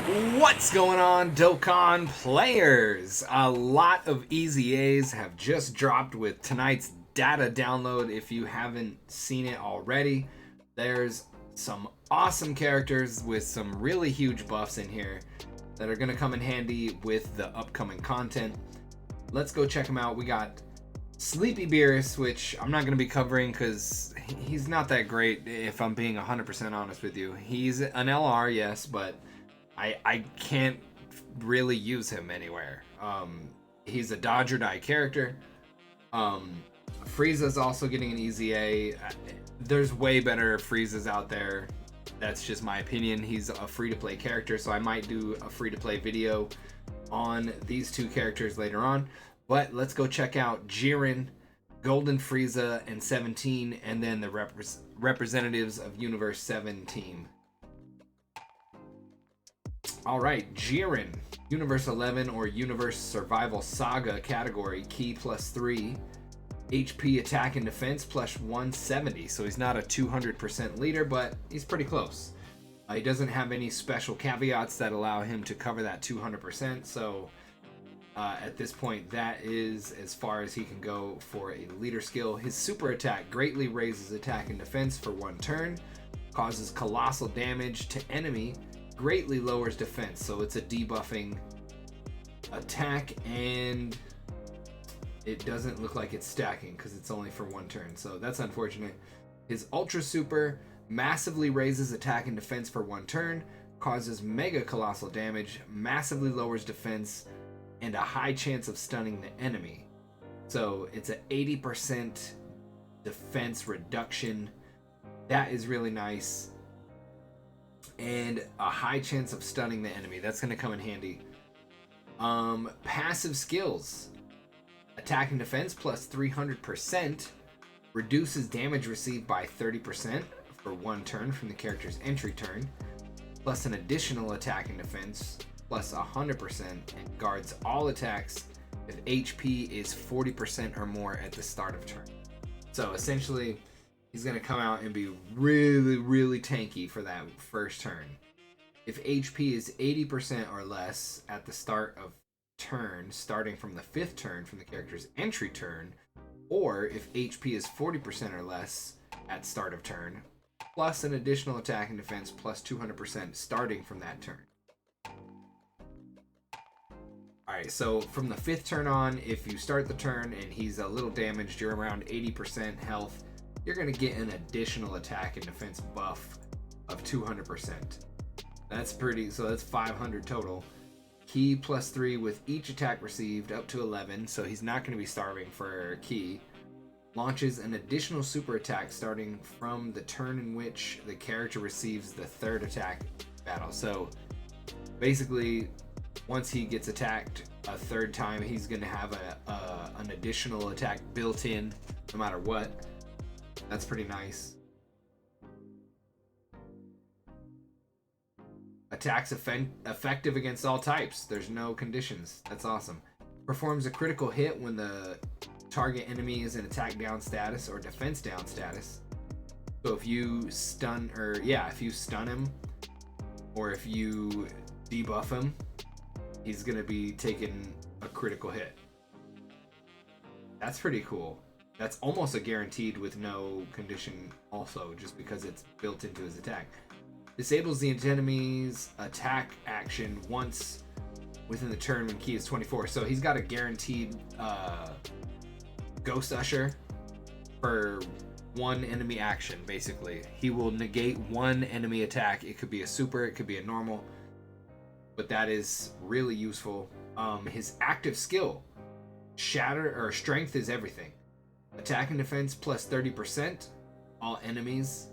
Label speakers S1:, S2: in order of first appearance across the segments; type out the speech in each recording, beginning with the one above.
S1: What's going on, Dokkan players? A lot of EZAs have just dropped with tonight's data download. If you haven't seen it already, there's some awesome characters with some really huge buffs in here that are going to come in handy with the upcoming content. Let's go check them out. We got Sleepy Beerus, which I'm not going to be covering because he's not that great, if I'm being 100% honest with you. He's an LR, yes, but I can't really use him anywhere. He's a dodge or die character. Frieza's also getting an EZA. There's way better Friezas out there. That's just my opinion. He's a free-to-play character, so I might do a free-to-play video on these two characters later on. But let's go check out Jiren, Golden Frieza, and 17, and then the representatives of Universe 7 team. Alright, Jiren, Universe 11 or Universe Survival Saga category, Ki +3, HP attack and defense plus 170. So he's not a 200% leader, but he's pretty close. He doesn't have any special caveats that allow him to cover that 200%. So at this point, that is as far as he can go for a leader skill. His super attack greatly raises attack and defense for 1 turn, causes colossal damage to enemy, greatly lowers defense, so it's a debuffing attack, and it doesn't look like it's stacking because it's only for 1 turn, so that's unfortunate. His ultra super massively raises attack and defense for 1 turn, causes mega colossal damage, massively lowers defense, and a high chance of stunning the enemy. So it's an 80% defense reduction. That is really nice. And a high chance of stunning the enemy. That's going to come in handy. Passive skills. Attack and defense plus 300%. Reduces damage received by 30% for 1 turn from the character's entry turn. Plus an additional attack and defense plus 100%. And guards all attacks if HP is 40% or more at the start of turn. So essentially, he's going to come out and be really tanky for that first turn. If HP is 80% or less at the start of turn, starting from the 5th turn from the character's entry turn, or if HP is 40% or less at start of turn, plus an additional attack and defense plus 200% starting from that turn. Alright, so from the 5th turn on, if you start the turn and he's a little damaged, you're around 80% health, you're going to get an additional attack and defense buff of 200%. That's pretty, so that's 500 total. Ki +3 with each attack received up to 11, so he's not going to be starving for Ki. Launches an additional super attack starting from the turn in which the character receives the 3rd attack battle. So basically, once he gets attacked a 3rd time, he's going to have an additional attack built in no matter what. That's pretty nice. Attacks effective against all types. There's no conditions. That's awesome. Performs a critical hit when the target enemy is in attack down status or defense down status. So if you stun, if you stun him or if you debuff him, he's going to be taking a critical hit. That's pretty cool. That's almost a guaranteed with no condition also, just because it's built into his attack. Disables the enemy's attack action once within the turn when Ki is 24. So he's got a guaranteed Ghost Usher for 1 enemy action, basically. He will negate 1 enemy attack. It could be a super, it could be a normal, but that is really useful. His active skill, Shatter or Strength is everything. Attack and defense plus 30%, all enemies.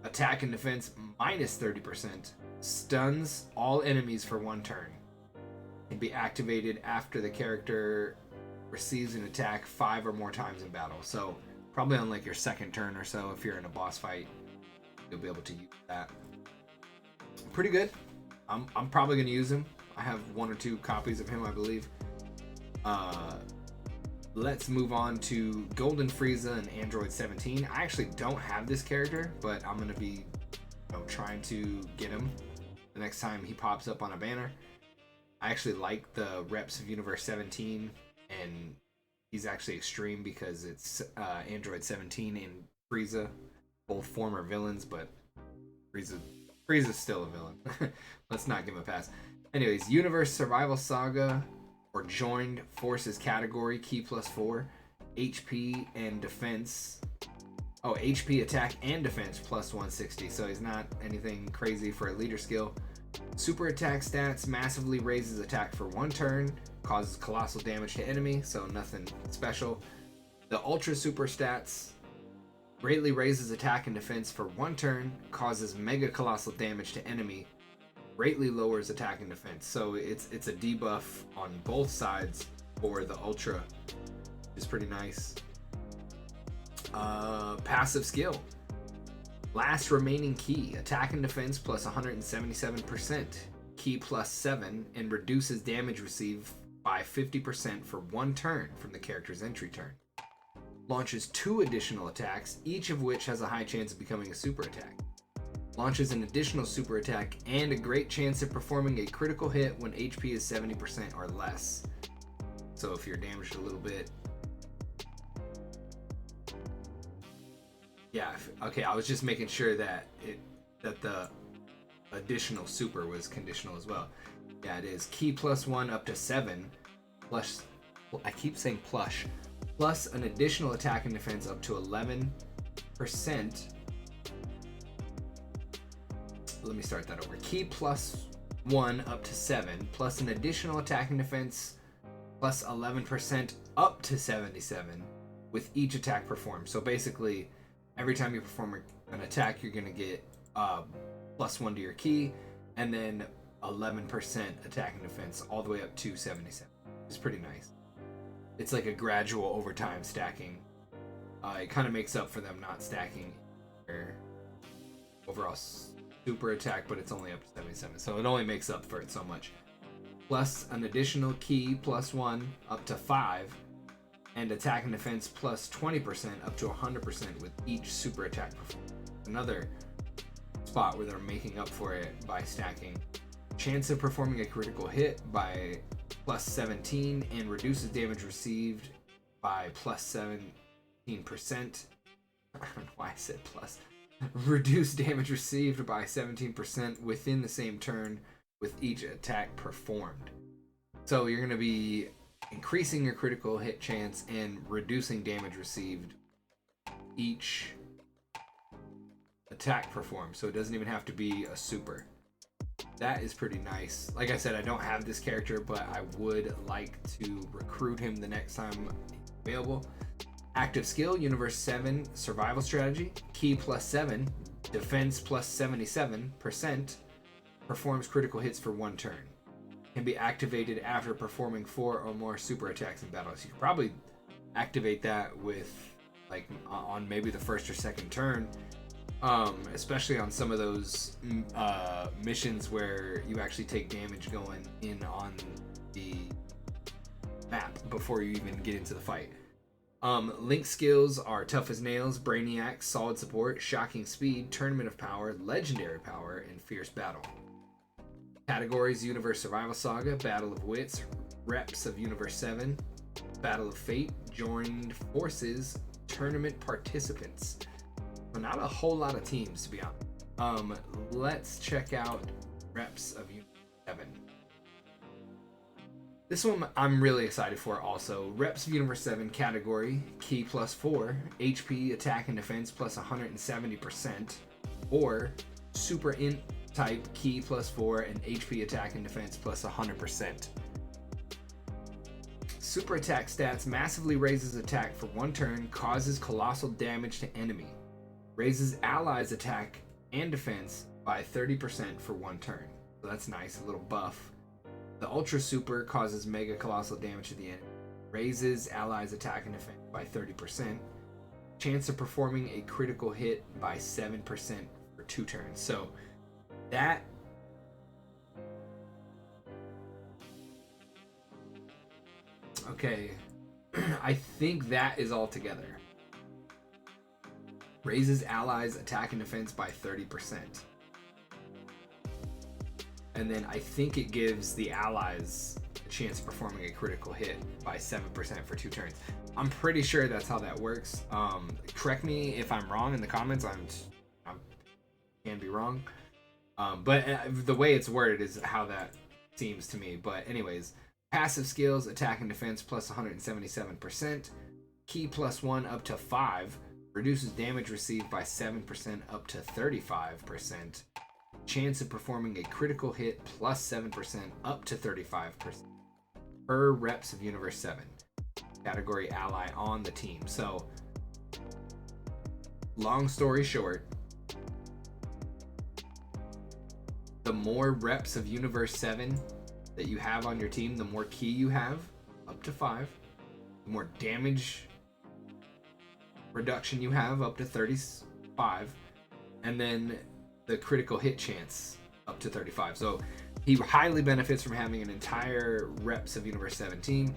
S1: Attack and defense minus 30%. Stuns all enemies for 1 turn. Can be activated after the character receives an attack 5 or more times in battle. So probably on like your 2nd turn or so, if you're in a boss fight, you'll be able to use that. Pretty good. I'm probably going to use him. I have 1 or 2 copies of him, I believe. Let's move on to Golden Frieza and Android 17. I actually don't have this character, but I'm going to be trying to get him the next time he pops up on a banner. I actually like the reps of Universe 17, and he's actually extreme because it's Android 17 and Frieza, both former villains, but Frieza's still a villain. Let's not give him a pass. Anyways, Universe Survival Saga or Joined Forces category, key +4, HP and defense. Oh, HP, attack, and defense plus 160, so he's not anything crazy for a leader skill. Super attack stats massively raises attack for 1 turn, causes colossal damage to enemy, so nothing special. The Ultra Super stats greatly raises attack and defense for 1 turn, causes mega colossal damage to enemy, greatly lowers attack and defense. So it's a debuff on both sides for the Ultra, which is pretty nice. Passive skill. Last remaining key, attack and defense plus 177%, key +7, and reduces damage received by 50% for 1 turn from the character's entry turn. Launches 2 additional attacks, each of which has a high chance of becoming a super attack. Launches an additional super attack and a great chance of performing a critical hit when HP is 70% or less. So if you're damaged a little bit. Yeah, okay, I was just making sure that the additional super was conditional as well. Yeah, it is. Key +1 up to 7, plus, well, I keep saying plush, plus an additional attack and defense up to 11%. Let me start that over. Key +1 up to 7, plus an additional attack and defense plus 11% up to 77 with each attack performed. So basically, every time you perform an attack, you're going to get +1 to your key, and then 11% attack and defense all the way up to 77. It's pretty nice. It's like a gradual over time stacking. It kind of makes up for them not stacking their overall super attack, but it's only up to 77. So it only makes up for it so much. Plus an additional key +1 up to 5, and attack and defense plus 20% up to 100% with each super attack performance. Another spot where they're making up for it by stacking. Chance of performing a critical hit by +17 and reduces damage received by +17%. I don't know why I said plus. Reduce damage received by 17% within the same turn with each attack performed. So you're going to be increasing your critical hit chance and reducing damage received each attack performed. So it doesn't even have to be a super. That is pretty nice. Like I said, I don't have this character, but I would like to recruit him the next time he's available. Active skill, Universe 7 survival strategy, key +7, defense plus 77%, performs critical hits for 1 turn. Can be activated after performing 4 or more super attacks in battle. So you could probably activate that with, like, on maybe the first or second turn, especially on some of those missions where you actually take damage going in on the map before you even get into the fight. Link skills are Tough as Nails, Brainiac, Solid Support, Shocking Speed, Tournament of Power, Legendary Power, and Fierce Battle. Categories: Universe Survival Saga, Battle of Wits, Reps of Universe 7, Battle of Fate, Joined Forces, Tournament Participants. So not a whole lot of teams, to be honest. Let's check out Reps of Universe 7. This one I'm really excited for also. Reps of Universe 7 category, key +4, HP, attack and defense plus 170%, or Super Int type, key +4, and HP, attack and defense plus 100%. Super attack stats massively raises attack for 1 turn, causes colossal damage to enemy. Raises allies attack and defense by 30% for 1 turn. So that's nice, a little buff. The Ultra Super causes mega colossal damage to the enemy. Raises allies attack and defense by 30%. Chance of performing a critical hit by 7% for 2 turns. So that okay. I think that is all together. Raises allies attack and defense by 30%. And then I think it gives the allies a chance of performing a critical hit by 7% for 2 turns. I'm pretty sure that's how that works. Correct me if I'm wrong in the comments. I can be wrong. But the way it's worded is how that seems to me. But anyways, passive skills, attack and defense plus 177%. Key plus 1 up to 5. Reduces damage received by 7% up to 35%. Chance of performing a critical hit plus 7% up to 35%. Per reps of Universe 7. Category ally on the team. So, long story short, the more reps of Universe 7 that you have on your team, the more key you have, up to 5. The more damage reduction you have, up to 35. And then the critical hit chance, up to 35. So he highly benefits from having an entire reps of Universe 7 team,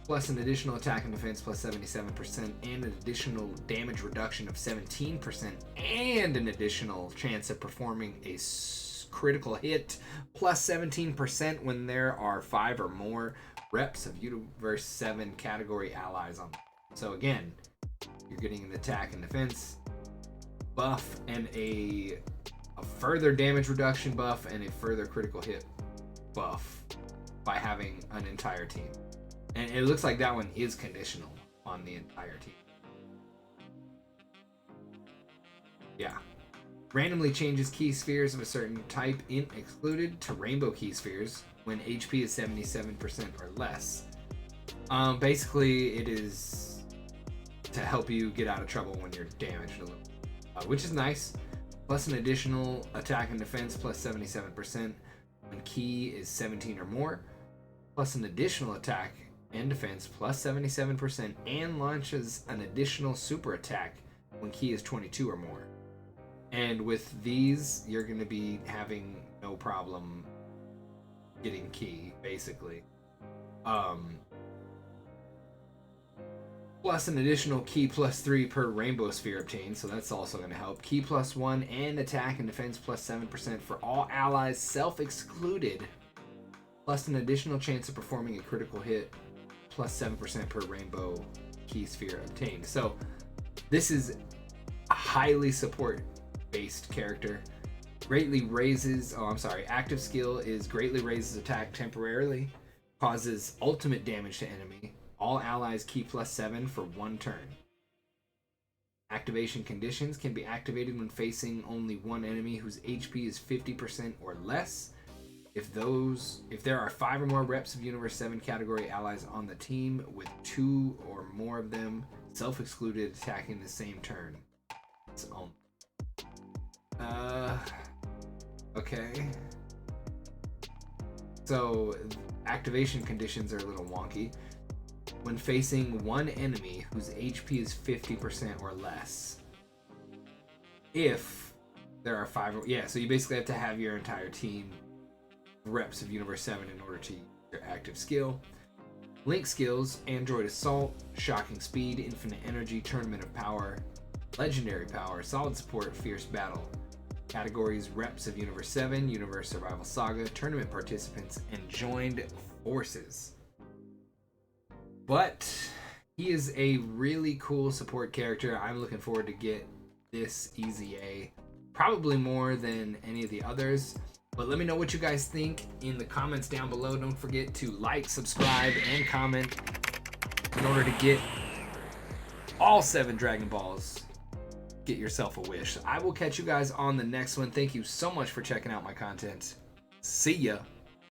S1: plus an additional attack and defense plus 77%, and an additional damage reduction of 17%, and an additional chance of performing a critical hit plus 17% when there are 5 or more reps of Universe 7 category allies on them. So again, you're getting an attack and defense buff and a further damage reduction buff and a further critical hit buff by having an entire team. And it looks like that one is conditional on the entire team. Yeah. Randomly changes key spheres of a certain type in excluded to rainbow key spheres when HP is 77% or less. Basically, it is to help you get out of trouble when you're damaged a little, which is nice. Plus an additional attack and defense plus 77% when key is 17 or more. Plus an additional attack and defense plus 77% and launches an additional super attack when key is 22 or more. And with these, you're going to be having no problem getting key, basically. Plus an additional key plus 3 per rainbow sphere obtained, so that's also going to help. Key plus 1 and attack and defense plus 7% for all allies self-excluded. Plus an additional chance of performing a critical hit plus 7% per rainbow key sphere obtained. So this is a highly support-based character. Active skill is greatly raises attack temporarily, causes ultimate damage to enemy. All allies key plus 7 for 1 turn. Activation conditions can be activated when facing only one enemy whose HP is 50% or less. If there are 5 or more reps of Universe 7 category allies on the team with 2 or more of them self-excluded attacking the same turn. So, okay. So activation conditions are a little wonky. When facing one enemy whose HP is 50% or less. If there are 5, so you basically have to have your entire team reps of Universe 7 in order to use your active skill. Link skills: Android Assault, Shocking Speed, Infinite Energy, Tournament of Power, Legendary Power, Solid Support, Fierce Battle. Categories: reps of Universe 7, Universe Survival Saga, Tournament Participants, and Joined Forces. But he is a really cool support character. I'm looking forward to get this EZA, probably more than any of the others. But let me know what you guys think in the comments down below. Don't forget to like, subscribe, and comment in order to get all 7 Dragon Balls. Get yourself a wish. I will catch you guys on the next one. Thank you so much for checking out my content. See ya.